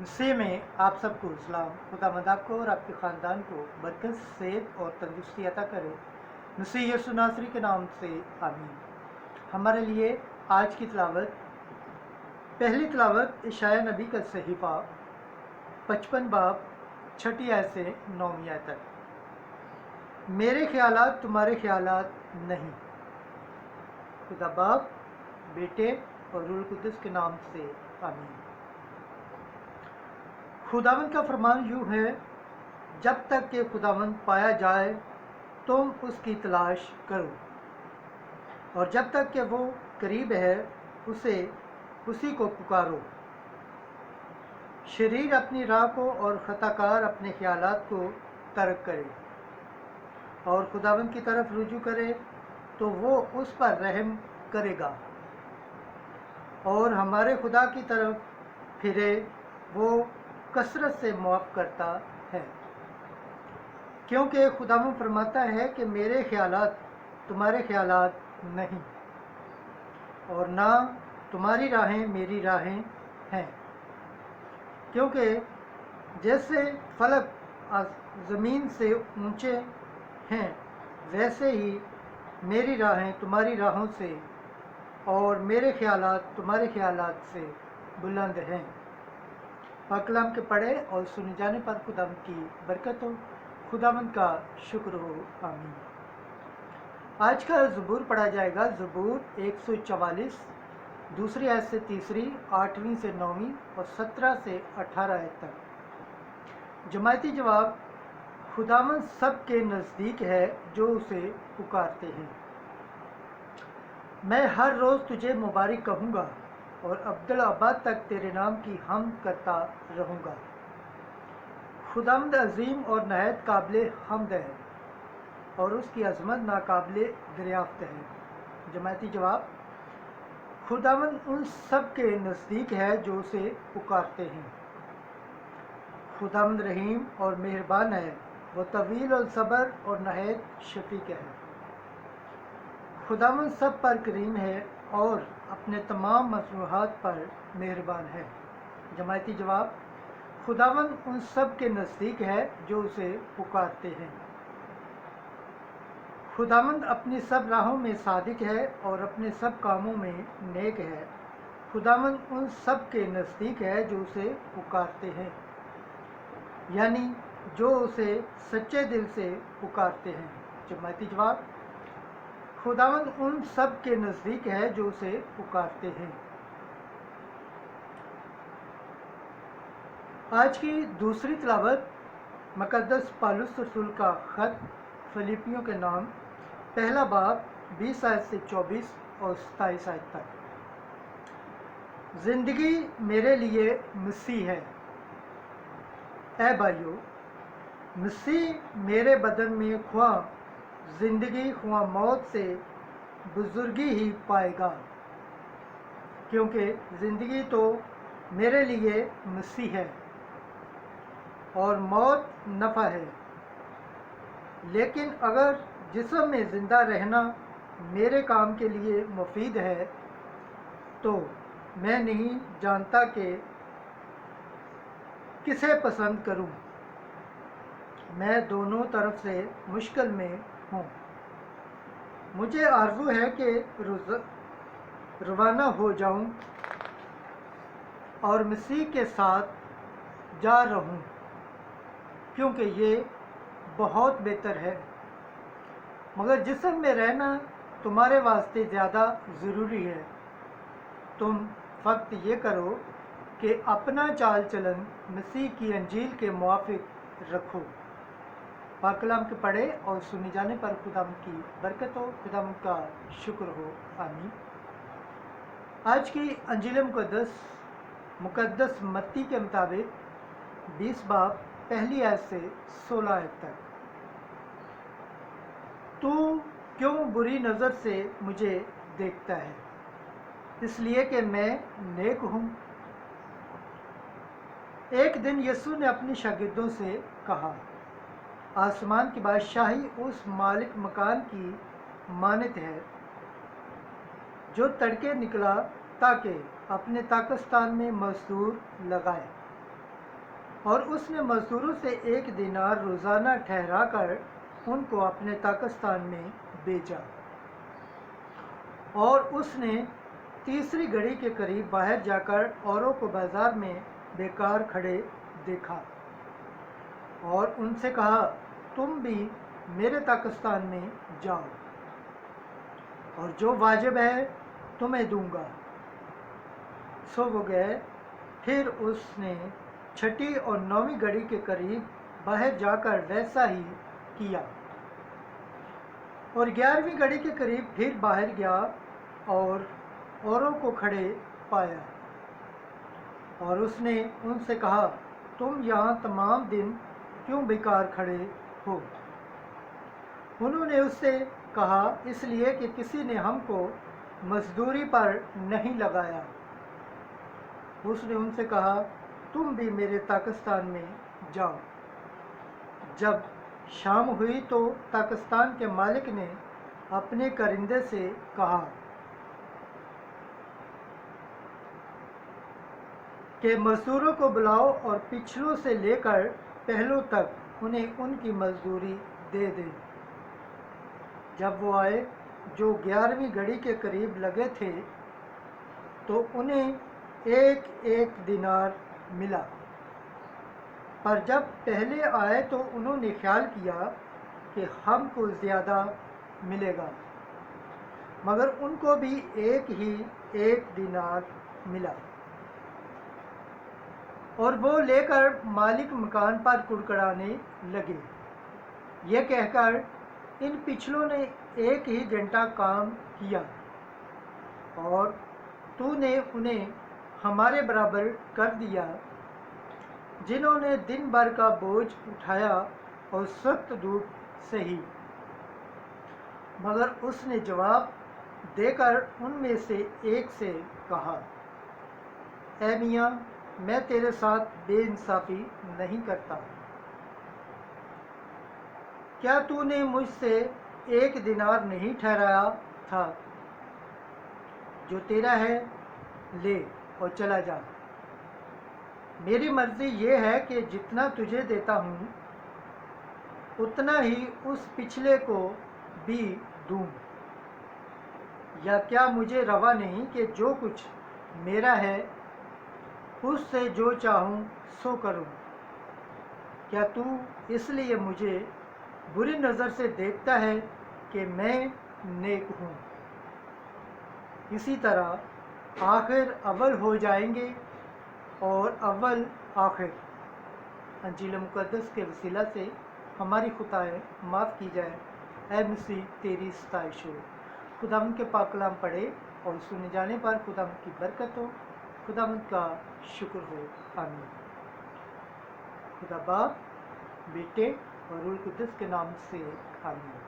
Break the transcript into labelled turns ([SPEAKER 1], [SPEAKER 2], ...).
[SPEAKER 1] मसीह में आप सबको सलाम। खुदावंद आपको और आपके ख़ानदान को बरकत, सेहत और तंदुरुस्ती अता करे। मसीह यीशु नासरी के नाम से आमीन। हमारे लिए आज की तलावत, पहली तलावत इशाया नबी का सहीफ़ा 55 बाब 6 आयत से 9 आयत तक। मेरे ख्यालात तुम्हारे ख्यालात नहीं। खुदा बाप, बेटे और रूह कुद्दुस के नाम से आमीन। खुदावंद का फरमान यूँ है, जब तक कि खुदावंद पाया जाए तुम उसकी तलाश करो, और जब तक कि वो करीब है उसी को पुकारो। शरीर अपनी राह को और खताकार अपने ख्यालात को तर्क करे और खुदावंद की तरफ रुजू करे तो वो उस पर रहम करेगा और हमारे खुदा की तरफ फिरे, वो कसरत से मुआफ़ करता है। क्योंकि खुदावंद फरमाता है कि मेरे ख्यालात तुम्हारे ख्यालात नहीं और ना तुम्हारी राहें मेरी राहें हैं। क्योंकि जैसे फलक ज़मीन से ऊंचे हैं, वैसे ही मेरी राहें तुम्हारी राहों से और मेरे ख्यालात तुम्हारे ख्यालात से बुलंद हैं। पाक कलाम के पढ़े और सुने जाने पर खुदावंद की बरकत हो, खुदावंद का शुक्र हो, आमीन। आज का ज़बूर पढ़ा जाएगा, ज़बूर 144, दूसरी आयत से तीसरी, 8वीं से 9वीं और 17 से 18 आयत तक। जमायती जवाब, खुदावंद सब के नज़दीक है जो उसे पुकारते हैं। मैं हर रोज़ तुझे मुबारक कहूँगा और अब्दुल आबाद तक तेरे नाम की हम करता रहूँगा। खुदावंद अजीम और नहायत काबिल हम्द है और उसकी अज़मत नाकाबिल दरियाफ्त है। जमायती जवाब, खुदावंद उन सब के नज़दीक है जो उसे पुकारते हैं। खुदावंद रहीम और मेहरबान है, वो तवील और सब्र और नहायत शफीक है। खुदावंद सब पर करीम है और अपने तमाम मसनूहात पर मेहरबान है। जमायती जवाब, खुदावंद उन सब के नज़दीक है जो उसे पुकारते हैं। खुदावंद अपनी सब राहों में सादिक है और अपने सब कामों में नेक है। खुदावंद उन सब के नज़दीक है जो उसे पुकारते हैं, यानी जो उसे सच्चे दिल से पुकारते हैं। जमायती जवाब, खुदावंद उन सब के नज़दीक है जो उसे पुकारते हैं। आज की दूसरी तलावत मुक़द्दस पौलुस रसूल का ख़त फिलिपियों के नाम, पहला बाब 20 आयत से 24 और 27 आयत तक। ज़िंदगी मेरे लिए मसीह है। ऐ भाइयों, मसीह मेरे बदन में ख्वाह ज़िंदगी ख्वाह मौत से बुजुर्गी ही पाएगा, क्योंकि ज़िंदगी तो मेरे लिए मसीह है और मौत नफ़ा है। लेकिन अगर जिस्म में ज़िंदा रहना मेरे काम के लिए मुफीद है तो मैं नहीं जानता कि किसे पसंद करूं। मैं दोनों तरफ से मुश्किल में हूँ। मुझे आरज़ू है कि रवाना हो जाऊं और मसीह के साथ जा रहूं, क्योंकि ये बहुत बेहतर है। मगर जिस्म में रहना तुम्हारे वास्ते ज़्यादा ज़रूरी है। तुम फ़क्त ये करो कि अपना चाल चलन मसीह की अंजील के मुआफ़िक रखो। पाक कलाम के पढ़े और सुने जाने पर खुदावंद की बरकत हो, खुदावंद का शुक्र हो, आमीन। आज की अंजील मुक़द्दस मत्ती के मुताबिक 20 बाब पहली आयत से 16 आयत तक। तू क्यों बुरी नज़र से मुझे देखता है, इसलिए कि मैं नेक हूँ। एक दिन यीशु ने अपने शागिर्दों से कहा, आसमान की बादशाही उस मालिक मकान की मानत है जो तड़के निकला ताकि अपने ताकस्तान में मजदूर लगाए। اور اس نے مزدوروں سے 1 دینار روزانہ ٹھہرا کر ان کو اپنے تاکستان میں بھیجا۔ اور اس نے تیسری گھڑی کے قریب باہر جا کر اوروں کو بازار میں بیکار کھڑے دیکھا اور ان سے کہا، تم بھی میرے تاکستان میں جاؤ اور جو واجب ہے تمہیں دوں گا۔ سو وہ گئے۔ پھر اس نے 6 اور 9 گھڑی کے قریب باہر جا کر ویسا ہی کیا اور 11ویں گھڑی کے قریب پھر باہر گیا اور اوروں کو کھڑے پایا اور اس نے ان سے کہا، تم یہاں تمام دن کیوں بیکار کھڑے ہو؟ انہوں نے اس سے کہا، اس لیے کہ کسی نے ہم کو مزدوری پر نہیں لگایا۔ اس نے ان سے کہا، تم بھی میرے تاکستان میں جاؤ۔ جب شام ہوئی تو تاکستان کے مالک نے اپنے کرندے سے کہا کہ مزدوروں کو بلاؤ اور پچھلوں سے لے کر پہلوں تک انہیں ان کی مزدوری دے دیں۔ جب وہ آئے جو 11ویں گھڑی کے قریب لگے تھے تو انہیں 1 دینار ملا، پر جب پہلے آئے تو انہوں نے خیال کیا کہ ہم کو زیادہ ملے گا، مگر ان کو بھی 1 دینار ملا۔ اور وہ لے کر مالک مکان پر کڑکڑانے لگے، یہ کہہ کر، ان پچھلوں نے 1 ہی گھنٹہ کام کیا اور تو نے انہیں ہمارے برابر کر دیا، جنہوں نے دن بھر کا بوجھ اٹھایا اور سخت دھوپ سہی۔ مگر اس نے جواب دے کر ان میں سے ایک سے کہا، اے میاں، میں تیرے ساتھ بے انصافی نہیں کرتا۔ کیا تو نے مجھ سے 1 دینار نہیں ٹھہرایا تھا؟ جو تیرا ہے لے اور چلا جا۔ میری مرضی یہ ہے کہ جتنا تجھے دیتا ہوں اتنا ہی اس پچھلے کو بھی دوں، یا کیا مجھے روا نہیں کہ جو کچھ میرا ہے اس سے جو چاہوں سو کروں؟ کیا تو اس لیے مجھے بری نظر سے دیکھتا ہے کہ میں نیک ہوں؟ اسی طرح آخر اول ہو جائیں گے اور اول آخر۔ انجیل مقدس کے وسیلہ سے ہماری خطائیں معاف کی جائیں۔ اے مسیح تیری ستائش ہو۔ خداوند کے پاک کلام پڑھے اور سنے جانے پر خداوند کی برکت ہو، خداوند کا شکر ہو۔ آمین۔ خدا باپ، بیٹے اور روح القدس کے نام سے آمین۔